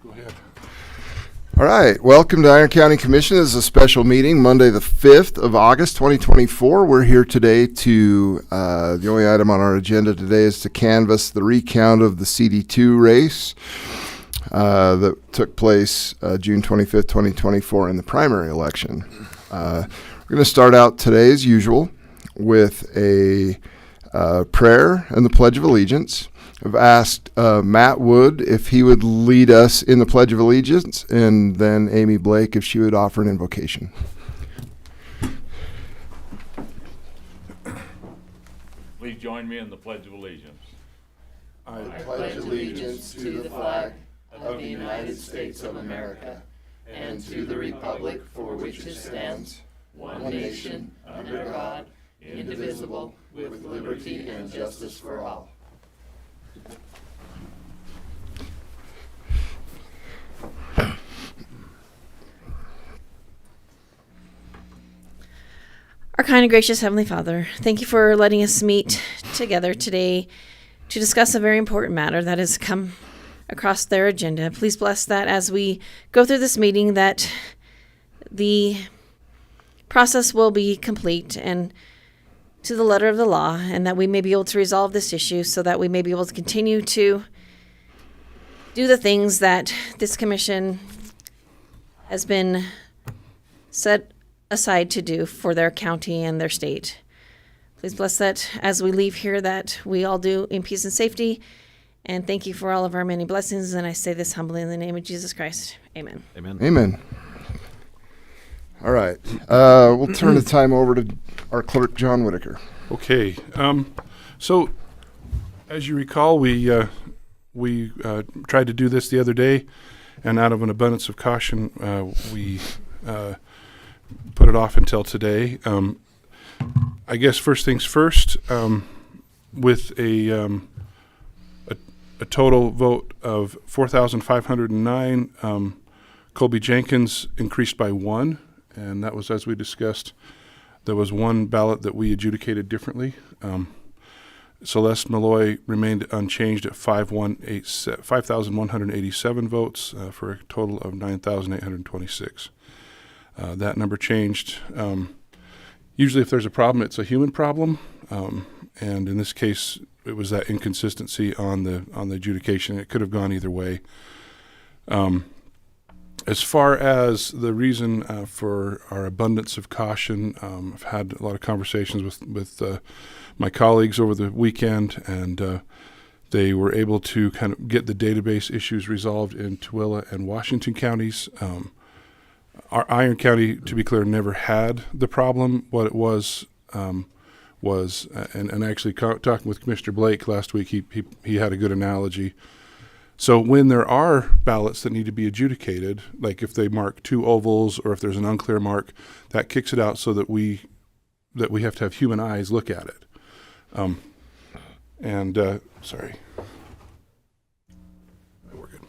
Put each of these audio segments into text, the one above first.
Go ahead. All right, welcome to Iron County Commission. This is a special meeting, Monday the 5th of August, 2024. We're here today to, the only item on our agenda today is to canvass the recount of the CD2 race that took place June 25th, 2024 in the primary election. We're going to start out today as usual with a prayer and the Pledge of Allegiance. I've asked Matt Wood if he would lead us in the Pledge of Allegiance, and then Amy Blake if she would offer an invocation. Please join me in the Pledge of Allegiance. I pledge allegiance to the flag of the United States of America and to the republic for which it stands, one nation, under God, indivisible, with liberty and justice for all. Our kind and gracious Heavenly Father, thank you for letting us meet together today to discuss a very important matter that has come across their agenda. Please bless that as we go through this meeting, that the process will be complete and to the letter of the law, and that we may be able to resolve this issue so that we may be able to continue to do the things that this commission has been set aside to do for their county and their state. Please bless that as we leave here, that we all do in peace and safety. And thank you for all of our many blessings. And I say this humbly in the name of Jesus Christ. Amen. Amen. Amen. All right. We'll turn the time over to our clerk, John Whitaker. Okay. So, as you recall, we tried to do this the other day, and out of an abundance of caution, we put it off until today. I guess first things first, with a total vote of 4,509, Colby Jenkins increased by 1, and that was, as we discussed, there was one ballot that we adjudicated differently. Celeste Malloy remained unchanged at 5,187 votes for a total of 9,826. That number changed. Usually if there's a problem, it's a human problem. And in this case, it was that inconsistency on the adjudication. It could have gone either way. As far as the reason for our abundance of caution, I've had a lot of conversations with my colleagues over the weekend, and they were able to kind of get the database issues resolved in Tooele and Washington counties. Our Iron County, to be clear, never had the problem. What it was, and actually talking with Commissioner Blake last week, he had a good analogy. So when there are ballots that need to be adjudicated, like if they mark 2 ovals or if there's an unclear mark, that kicks it out so that we have to have human eyes look at it. Sorry. We're good.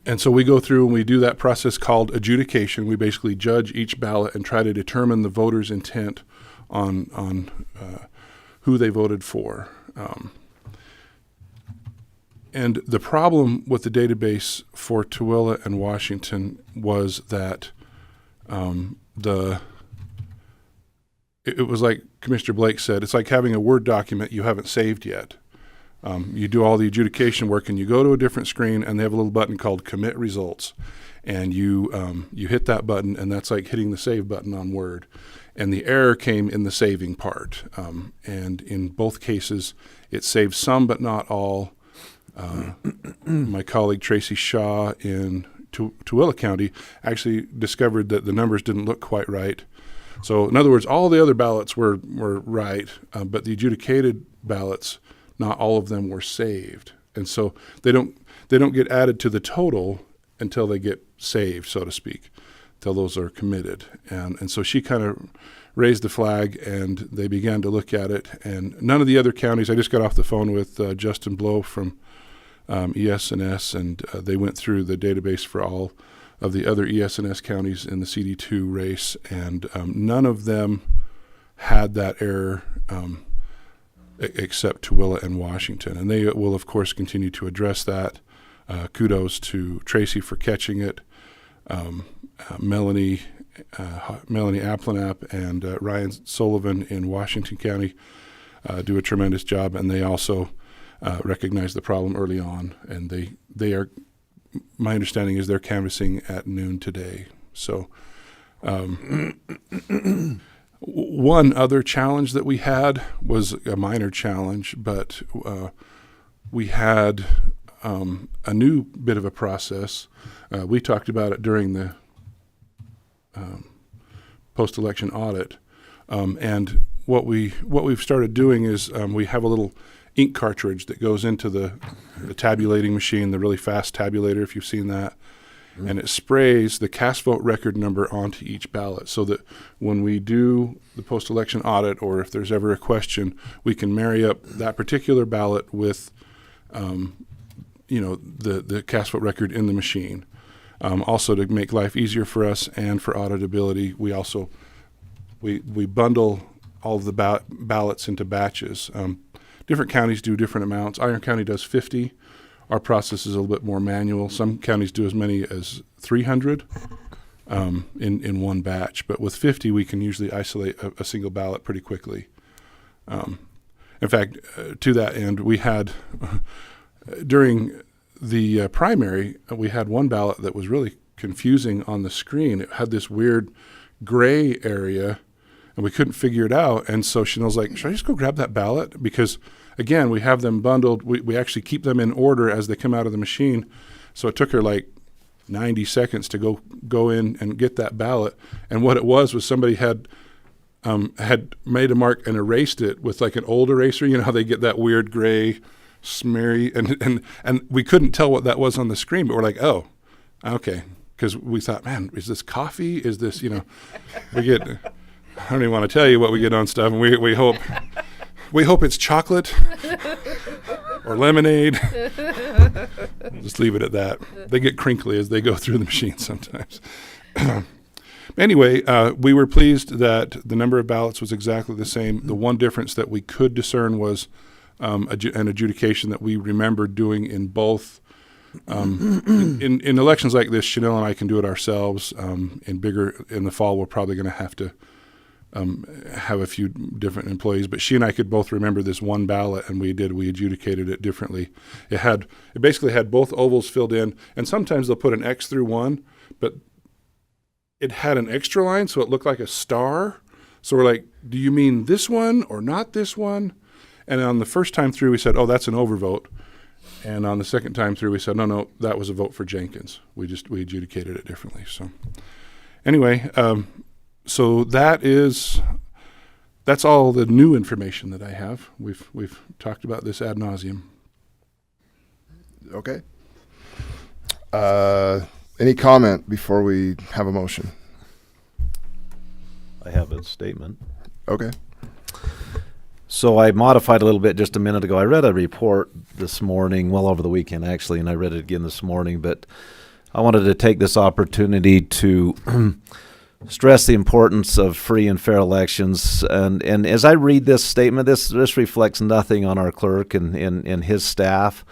And so we go through and we do that process called adjudication. We basically judge each ballot and try to determine the voter's intent on who they voted for. And the problem with the database for Tooele and Washington was that it was like Commissioner Blake said, it's like having a Word document you haven't saved yet. You do all the adjudication work and you go to a different screen and they have a little button called Commit Results. And you hit that button, and that's like hitting the save button on Word. And the error came in the saving part. And in both cases, it saved some but not all. My colleague Tracy Shaw in Tooele County actually discovered that the numbers didn't look quite right. So in other words, all the other ballots were right, but the adjudicated ballots, not all of them were saved. And so they don't get added to the total until they get saved, so to speak, until those are committed. And so she kind of raised the flag, and they began to look at it. And none of the other counties, I just got off the phone with Justin Blow from ES&S, and they went through the database for all of the other ES&S counties in the CD2 race, and none of them had that error. except Tooele and Washington. And they will, of course, continue to address that. Kudos to Tracy for catching it, Melanie Applenap and Ryan Sullivan in Washington County do a tremendous job, and they also recognize the problem early on. And they are, my understanding is they're canvassing at noon today. So one other challenge that we had was a minor challenge, but we had a new bit of a process. We talked about it during the post-election audit, and what we've started doing is we have a little ink cartridge that goes into the tabulating machine, the really fast tabulator, if you've seen that, and it sprays the cast vote record number onto each ballot, so that when we do the post-election audit, or if there's ever a question, we can marry up that particular ballot with the cast vote record in the machine. Also, to make life easier for us and for auditability, we also we bundle all of the ballots into batches. Different counties do different amounts. Iron County does 50. Our process is a little bit more manual. Some counties do as many as 300 in one batch. But with 50, we can usually isolate a single ballot pretty quickly. In fact, to that end, we had during the primary, we had one ballot that was really confusing on the screen. It had this weird gray area, and we couldn't figure it out. And so Chanel's like, should I just go grab that ballot? Because, again, we have them bundled. We actually keep them in order as they come out of the machine. So it took her like 90 seconds to go in and get that ballot. And what it was somebody had made a mark and erased it with like an old eraser. You know how they get that weird gray smeary, and we couldn't tell what that was on the screen, but we're like, oh, okay, because we thought, man, is this coffee? Is this, we get, I don't even want to tell you what we get on stuff, and we hope it's chocolate or lemonade. Just leave it at that. They get crinkly as they go through the machine sometimes. Anyway, we were pleased that the number of ballots was exactly the same. The one difference that we could discern was an adjudication that we remembered doing in both. In elections like this, Chanel and I can do it ourselves. In the fall, we're probably going to have to have a few different employees. But she and I could both remember this one ballot, and we adjudicated it differently. It basically had both ovals filled in, and sometimes they'll put an X through one, but it had an extra line, so it looked like a star. So we're like, do you mean this one or not this one? And on the first time through, we said, oh, that's an overvote. And on the second time through, we said, no, that was a vote for Jenkins. We adjudicated it differently. So anyway, so that's all the new information that I have. We've talked about this ad nauseum. Okay. Any comment before we have a motion? I have a statement. Okay. So I modified a little bit just a minute ago. I read a report this morning, well over the weekend actually, and I read it again this morning, but I wanted to take this opportunity to stress the importance of free and fair elections. And as I read this statement, this reflects nothing on our clerk and his staff.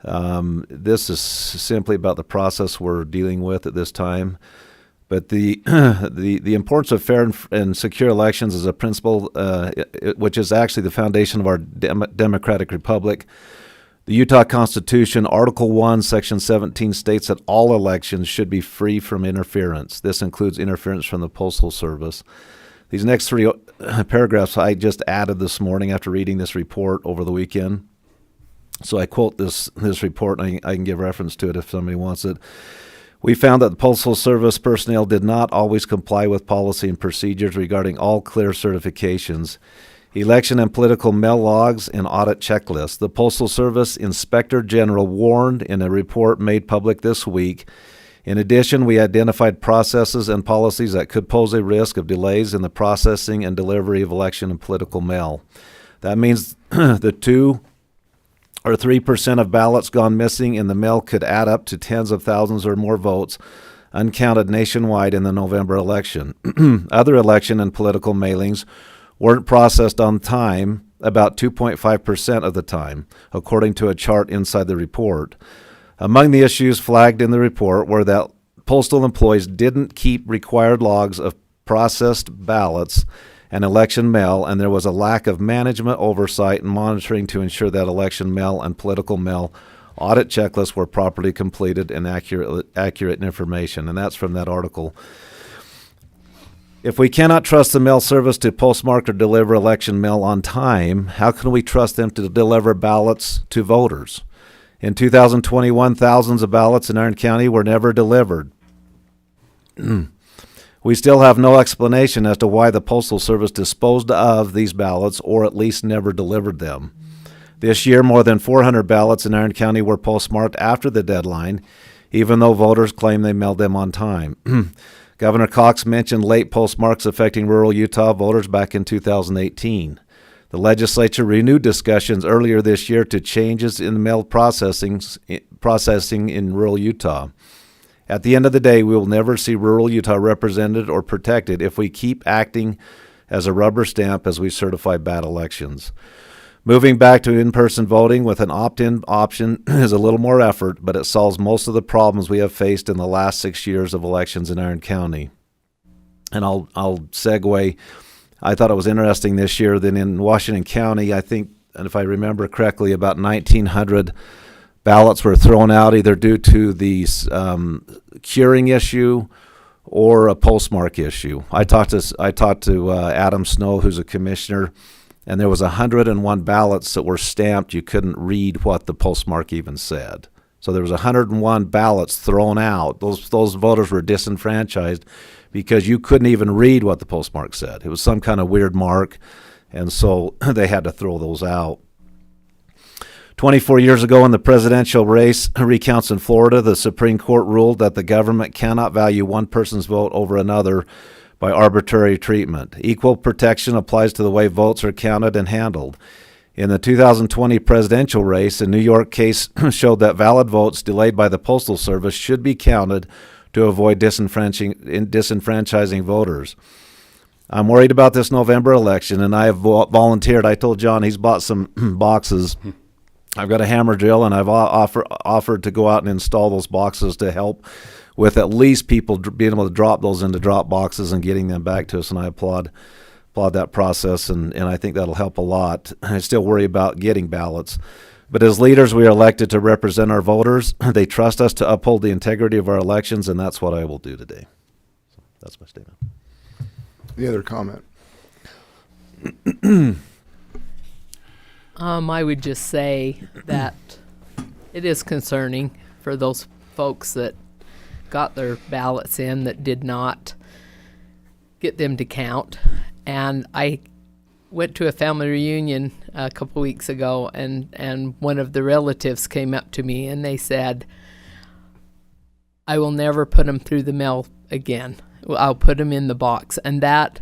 This is simply about the process we're dealing with at this time. But the importance of fair and secure elections is a principle which is actually the foundation of our democratic republic. The Utah Constitution, Article 1, Section 17 states that all elections should be free from interference. This includes interference from the Postal Service. These next three paragraphs I just added this morning after reading this report over the weekend. So I quote this report, and I can give reference to it if somebody wants it. We found that the Postal Service personnel did not always comply with policy and procedures regarding all clear certifications, election and political mail logs, and audit checklists. The Postal Service Inspector General warned in a report made public this week. In addition, we identified processes and policies that could pose a risk of delays in the processing and delivery of election and political mail. That means the 2 or 3% of ballots gone missing in the mail could add up to tens of thousands or more votes, uncounted nationwide in the November election. Other election and political mailings weren't processed on time about 2.5% of the time, according to a chart inside the report. Among the issues flagged in the report were that postal employees didn't keep required logs of processed ballots and election mail, and there was a lack of management oversight and monitoring to ensure that election mail and political mail audit checklists were properly completed and accurate information. And that's from that article. If we cannot trust the mail service to postmark or deliver election mail on time, how can we trust them to deliver ballots to voters? In 2021, thousands of ballots in Iron County were never delivered. We still have no explanation as to why the Postal Service disposed of these ballots or at least never delivered them. This year, more than 400 ballots in Iron County were postmarked after the deadline, even though voters claim they mailed them on time. Governor Cox mentioned late postmarks affecting rural Utah voters back in 2018. The legislature renewed discussions earlier this year to changes in mail processing in rural Utah. At the end of the day, we will never see rural Utah represented or protected if we keep acting as a rubber stamp as we certify bad elections. Moving back to in-person voting with an opt-in option is a little more effort, but it solves most of the problems we have faced in the last 6 years of elections in Iron County. And I'll segue. I thought it was interesting this year that in Washington County, I think, and if I remember correctly, about 1,900 ballots were thrown out either due to the curing issue or a postmark issue. I talked to Adam Snow, who's a commissioner, and there was 101 ballots that were stamped. You couldn't read what the postmark even said. So there was 101 ballots thrown out. Those voters were disenfranchised because you couldn't even read what the postmark said. It was some kind of weird mark, and so they had to throw those out. 24 years ago in the presidential race recounts in Florida, the Supreme Court ruled that the government cannot value one person's vote over another by arbitrary treatment. Equal protection applies to the way votes are counted and handled. In the 2020 presidential race, a New York case showed that valid votes delayed by the Postal Service should be counted to avoid disenfranchising voters. I'm worried about this November election, and I have volunteered. I told John he's bought some boxes. I've got a hammer drill, and I've offered to go out and install those boxes to help with at least people being able to drop those into drop boxes and getting them back to us, and I applaud that process, and I think that'll help a lot. I still worry about getting ballots. But as leaders, we are elected to represent our voters. They trust us to uphold the integrity of our elections, and that's what I will do today. So that's my statement. Any other comment? I would just say that it is concerning for those folks that got their ballots in that did not get them to count. And I went to a family reunion a couple weeks ago, and one of the relatives came up to me and they said, I will never put them through the mail again. I'll put them in the box. And that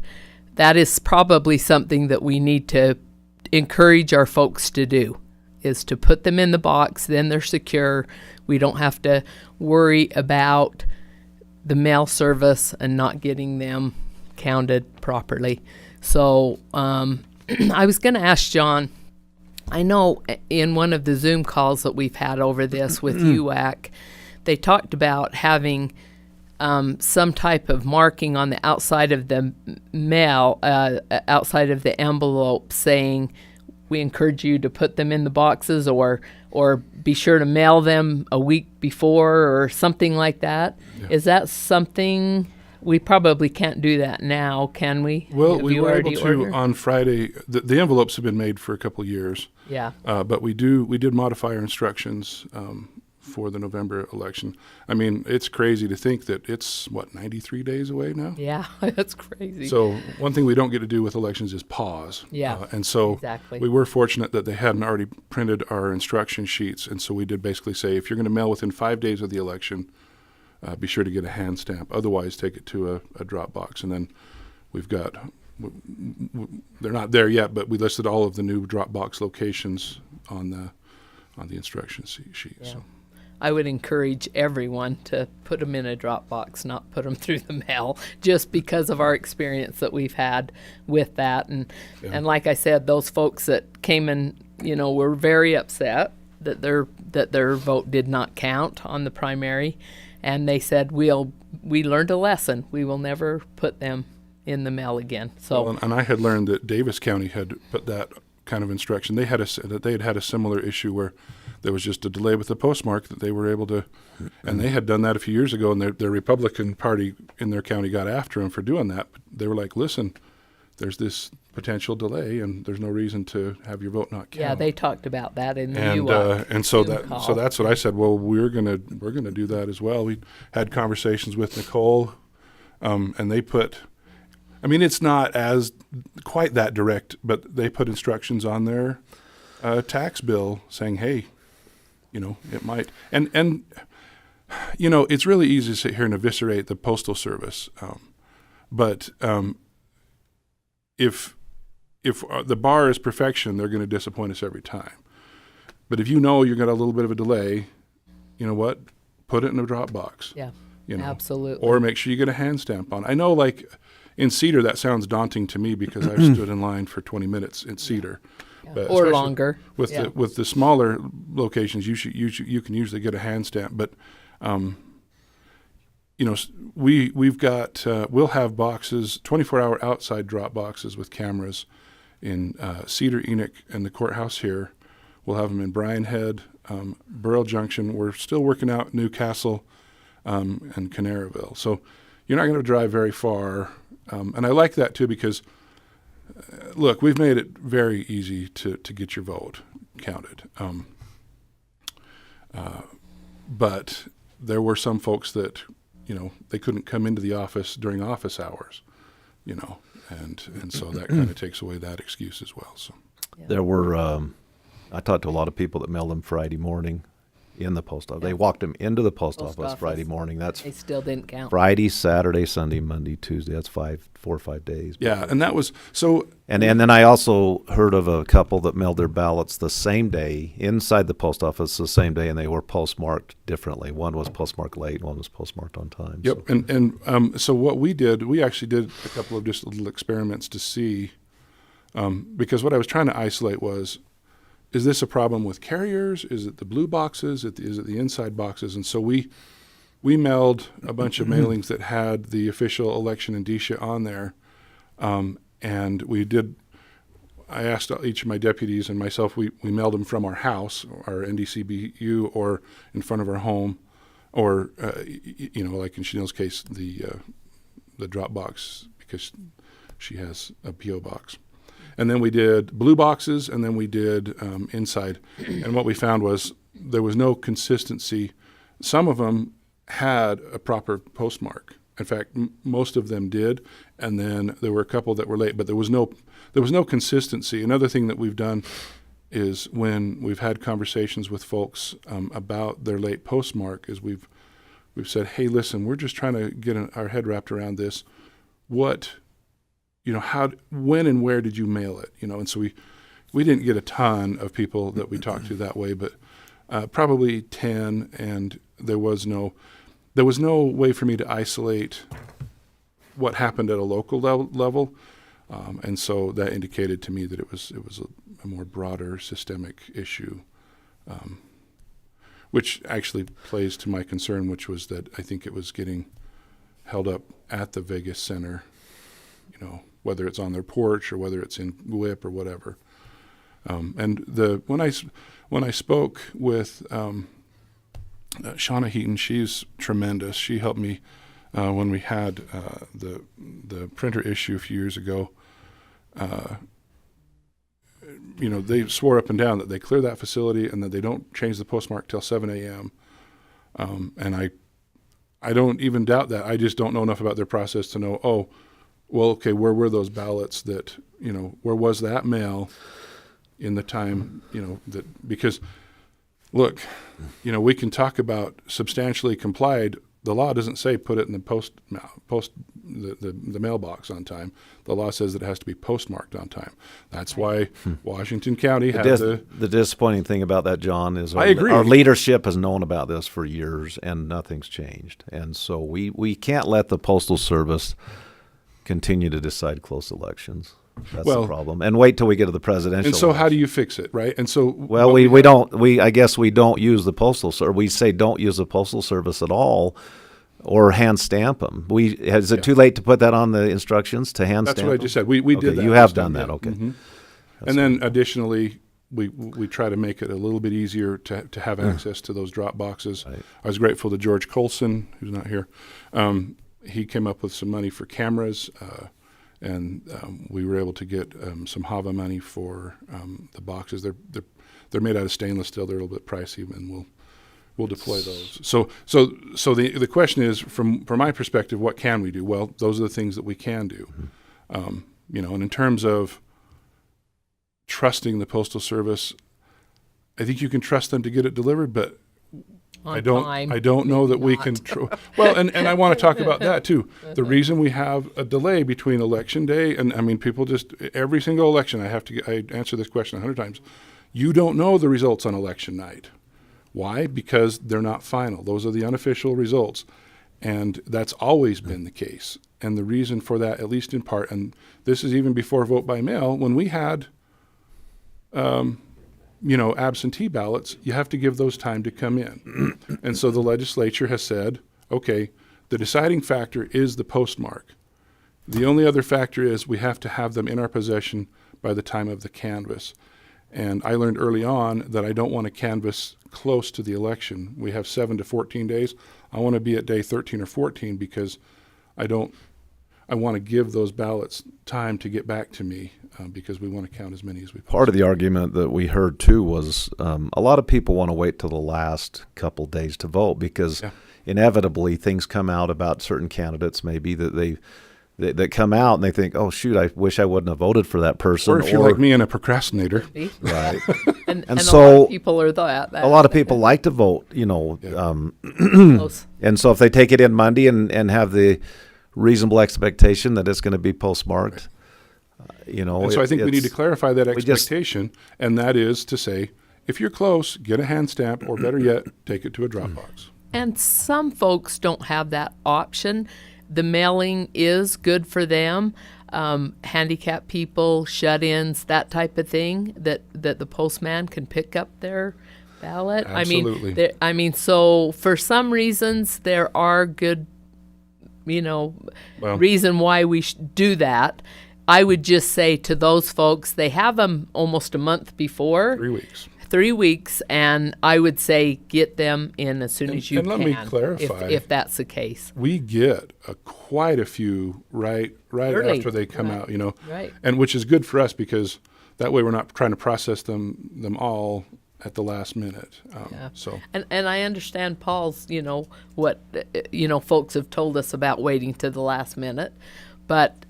is probably something that we need to encourage our folks to do, is to put them in the box. Then they're secure. We don't have to worry about the mail service and not getting them counted properly. So I was going to ask John, I know in one of the Zoom calls that we've had over this with UAC, they talked about having some type of marking on the outside of the mail, outside of the envelope, saying we encourage you to put them in the boxes, or be sure to mail them a week before, or something like that. Yeah. Is that something? We probably can't do that now, can we? Well, we were able to on Friday. The envelopes have been made for a couple of years. Yeah. But we did modify our instructions for the November election. I mean, it's crazy to think that it's 93 days away now. Yeah, that's crazy. So one thing we don't get to do with elections is pause. Yeah. And so exactly. We were fortunate that they hadn't already printed our instruction sheets, and so we did basically say, if you're going to mail within 5 days of the election, be sure to get a hand stamp. Otherwise, take it to a drop box. And then we've got, they're not there yet, but we listed all of the new drop box locations on the instruction sheet. Yeah. So I would encourage everyone to put them in a drop box, not put them through the mail, just because of our experience that we've had with that. And like I said, those folks that came and, were very upset that their vote did not count on the primary, and they said, we learned a lesson. We will never put them in the mail again. So Well, and I had learned that Davis County had put that kind of instruction. They had had a similar issue where there was just a delay with the postmark that they were able to, and they had done that a few years ago, and their Republican Party in their county got after them for doing that. But they were like, listen, there's this potential delay, and there's no reason to have your vote not count. yeah, they talked about that in the And so Zoom that call. so that's what I said. Well, we're gonna do that as well. We had conversations with Nicole, and they put. I mean, it's not as quite that direct, but they put instructions on their tax bill saying, "Hey, it might." And it's really easy to sit here and eviscerate the Postal Service, but if the bar is perfection, they're going to disappoint us every time. But if you're got a little bit of a delay, you know what? Put it in a Dropbox. Yeah, you know, absolutely. Or make sure you get a hand stamp on. I know, like in Cedar, that sounds daunting to me because I've stood in line for 20 minutes in Cedar, but Or especially longer. with Yeah. the smaller locations. You can usually get a hand stamp, but we've got we'll have boxes, 24-hour outside drop boxes with cameras in Cedar, Enoch, and the courthouse here. We'll have them in Bryan Head, Burrell Junction. We're still working out Newcastle and Canaryville. So you're not going to drive very far. And I like that too because, look, we've made it very easy to get your vote counted. But there were some folks that, they couldn't come into the office during office hours, and so that kind of takes away that excuse as well. So There were, I talked to a lot of people that mailed them Friday morning in the post office. They walked them into the post office Friday morning. That's They still didn't count. Friday, Saturday, Sunday, Monday, Tuesday. That's 4 or 5 days. yeah, and that was so. And then I also heard of a couple that mailed their ballots the same day inside the post office the same day, and they were postmarked differently. One was postmarked late, one was postmarked on time. Yep, So. and so what we did, we actually did a couple of just little experiments to see, because what I was trying to isolate was, is this a problem with carriers? Is it the blue boxes? Is it the inside boxes? And so we mailed a bunch of mailings that had the official election indicia on there, and I asked each of my deputies and myself, we mailed them from our house, our NDCBU, or in front of our home, or like in Chanel's case, the drop box, because she has a PO box. And then we did blue boxes, and then we did inside. And what we found was there was no consistency. Some of them had a proper postmark. In fact, most of them did. And then there were a couple that were late, but there was no consistency. Another thing that we've done is when we've had conversations with folks about their late postmark, is we've said, hey, listen, we're just trying to get our head wrapped around this. When and where did you mail it? And so we didn't get a ton of people that we talked to that way, but probably 10, and there was no way for me to isolate what happened at a local level, and so that indicated to me that it was a more broader systemic issue, which actually plays to my concern, which was that I think it was getting held up at the Vegas Center, whether it's on their porch or whether it's in WIP or whatever. And when I spoke with Shauna Heaton, she's tremendous. She helped me when we had the printer issue a few years ago. They swore up and down that they clear that facility and that they don't change the postmark till 7 a.m. And I don't even doubt that. I just don't know enough about their process to know, well, okay, where were those ballots that, where was that mail in the time, because, look, we can talk about substantially complied. The law doesn't say put it in the the mailbox on time. The law says that it has to be postmarked on time. That's why Washington County had The disappointing thing about that, John, is I agree. Our leadership has known about this for years, and nothing's changed. And so we can't let the Postal Service continue to decide close elections. That's Well- the problem. And wait till we get to the presidential. And so how do election. you fix it, right? And so Well, what we have- don't. I guess we don't use the postal service. We say don't use the postal service at all, or hand stamp them. Is it too late to put that on the instructions to hand That's stamp what I them? just said. We Okay, did that. you have this time, done that, yeah. okay. Mhm. And then additionally, we try to make it a little bit easier to have access to those drop boxes. Right. I was grateful to George Colson, who's not here. He came up with some money for cameras, and we were able to get some HAVA money for the boxes. They're made out of stainless steel. They're a little bit pricey, and we'll deploy those. So the question is, from my perspective, what can we do? Well, those are the things that we can do. And in terms of trusting the Postal Service, I think you can trust them to get it delivered, but On I don't time. know that we can. Well, and I want to talk about that too. The reason we have a delay between election day and I mean, people just every single election. I answer this question 100 times. You don't know the results on election night. Why? Because they're not final. Those are the unofficial results, and that's always been the case. And the reason for that, at least in part, and this is even before vote by mail, when we had absentee ballots, you have to give those time to come in. And so the legislature has said, okay, the deciding factor is the postmark. The only other factor is we have to have them in our possession by the time of the canvass. And I learned early on that I don't want to canvass close to the election. We have 7 to 14 days. I want to be at day 13 or 14 because I want to give those ballots time to get back to me because we want to count as many as we possibly. Part of the argument that we heard too was a lot of people want to wait till the last couple days to vote because inevitably things come out about certain candidates maybe that that come out and they think, oh shoot, I wish I wouldn't have voted for that person. Or if you're like me and a procrastinator. Right. And And a so lot of people are that. A lot of people like to vote, Close. and so if they take it in Monday and have the reasonable expectation that it's going to be postmarked, And so I think we need to clarify that we just- expectation, and that is to say, if you're close, get a hand stamp, or better yet, take it to a drop box. And some folks don't have that option. The mailing is good for them. Handicapped people, shut-ins, that type of thing, that the postman can pick up their ballot. Absolutely. I mean, so for some reasons, there are good, reason why we do that. I would just say to those folks, they have them almost a month before. 3 weeks. 3 weeks, and I would say get them in as soon And- as you and can. let me clarify. if that's the case. We get quite a few right Early. after they come out, Right. and which is good for us because that way we're not trying to process them all at the last minute. So And I understand Paul's, what folks have told us about waiting to the last minute, but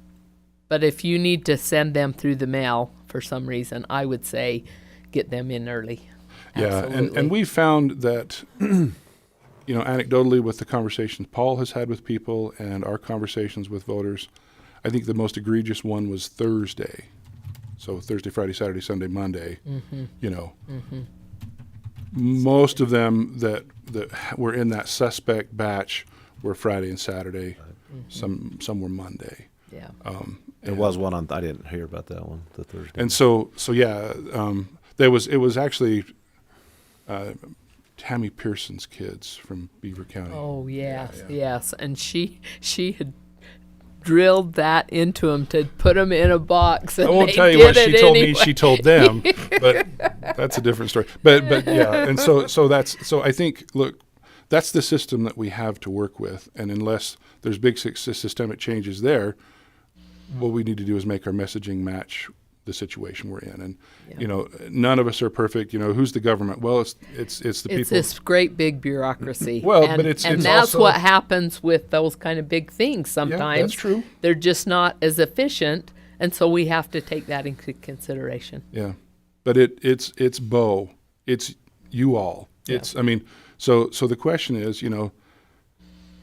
if you need to send them through the mail for some reason, I would say get them in early. yeah, Absolutely. and we found that anecdotally with the conversations Paul has had with people and our conversations with voters, I think the most egregious one was Thursday. So Thursday, Friday, Saturday, Sunday, Monday. Most of them that were in that suspect batch were Friday and Saturday. Some were Monday. Yeah. There was one on. I didn't hear about that one. The Thursday. And so yeah, it was actually Tammy Pearson's kids from Beaver County. Oh yes. And she had drilled that into them to put them in a box. And I won't they tell you did what she it told me. anyway. She told them, but that's a different story. But yeah, and so I think look, that's the system that we have to work with, and unless there's big systemic changes there, what we need to do is make our messaging match the situation we're in. And none of us are perfect. Who's the government? Well, it's the It's people. this great big bureaucracy. Well, and, but it's that's also- what happens with those kind of big things sometimes. that's true. They're just not as efficient, and so we have to take that into consideration. Yeah, but it's Bo, it's you all. It's so the question is,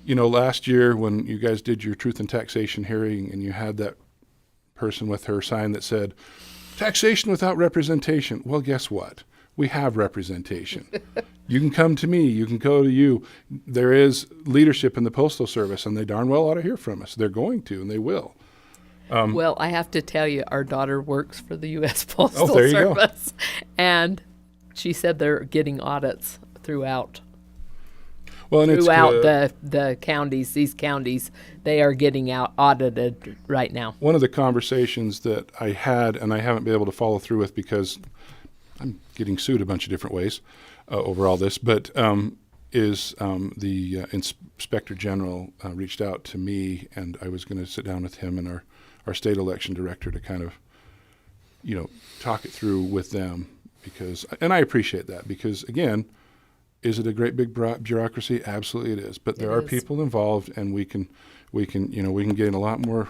last year when you guys did your truth and taxation hearing and you had that person with her sign that said taxation without representation. Well, guess what? We have representation. You can come to me. You can go to you. There is leadership in the Postal Service, and they darn well ought to hear from us. They're going to, and they will. Well, I have to tell you, our daughter works for the U.S. Postal there you go. Service, and she said they're getting audits throughout Well, and the counties. These counties, they are getting out audited right now. one of the conversations that I had, and I haven't been able to follow through with because I'm getting sued a bunch of different ways over all this, but is the Inspector General reached out to me, and I was going to sit down with him and our state election director to kind of, talk it through with them because, and I appreciate that because, again, is it a great big bureaucracy? Absolutely it is. But there It are is. people involved, and we can get a lot more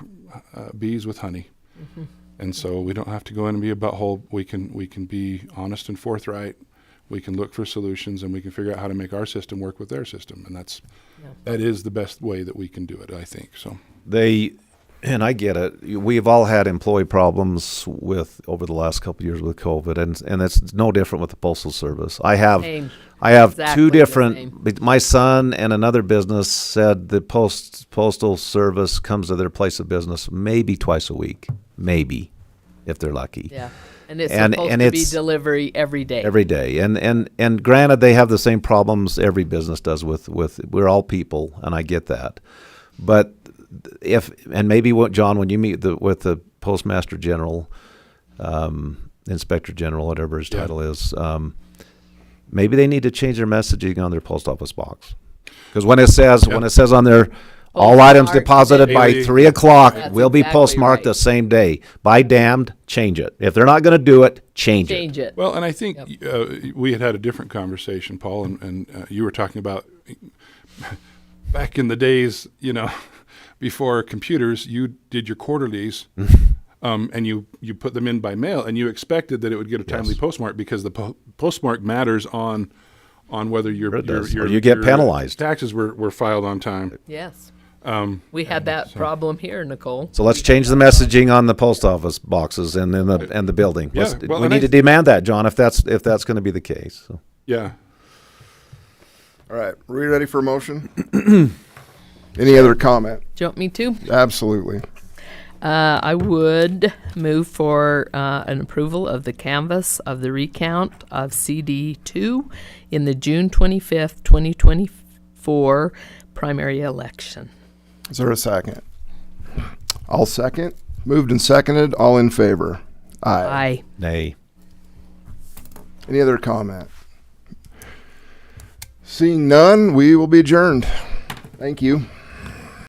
bees with honey. Mm-hmm. And so we don't have to go in and be a butthole. We can be honest and forthright. We can look for solutions, and we can figure out how to make our system work with their system. And that is the best way that we can do it, I think. So And I get it. We've all had employee problems over the last couple of years with COVID, and it's no different with the Postal Service. I have Same. two Exactly the different. My son and another business said the Postal Service comes to their place of business maybe twice a week, maybe, if they're lucky. Yeah, and it's And- supposed and to be it's- delivery every day. Every day, and granted, they have the same problems every business does with we're all people, and I get that, but maybe John, when you meet with the Postmaster General, Inspector General, whatever his title is, maybe they need to change their messaging on their post office box, because when it says on there, all items Postmarked deposited by daily. 3 o'clock That's will be exactly postmarked right. the same day. By damned, change it. If they're not going to do it, change it. Change it. well, and I think we had a different conversation, Paul, and you were talking about back in the days, before computers, you did your quarterlies, and you put them in by mail, and you expected that it would get a timely postmark because the postmark matters on whether It does. Or you get penalized. Taxes were filed on time. Yes. We had that problem here, Nicole. So let's change the messaging on the post office boxes and in the building. Yeah, well, We and need to demand that, John, if that's going to be the case. So. Yeah. All right, are we ready for a motion? Any other comment? Do you want me to? Absolutely. I would move for an approval of the canvass of the recount of CD2 in the June 25th, 2024 primary election. Is there a second? I'll second. Moved and seconded. All in favor? Aye. Aye. Nay. Any other comment? Seeing none, we will be adjourned. Thank you.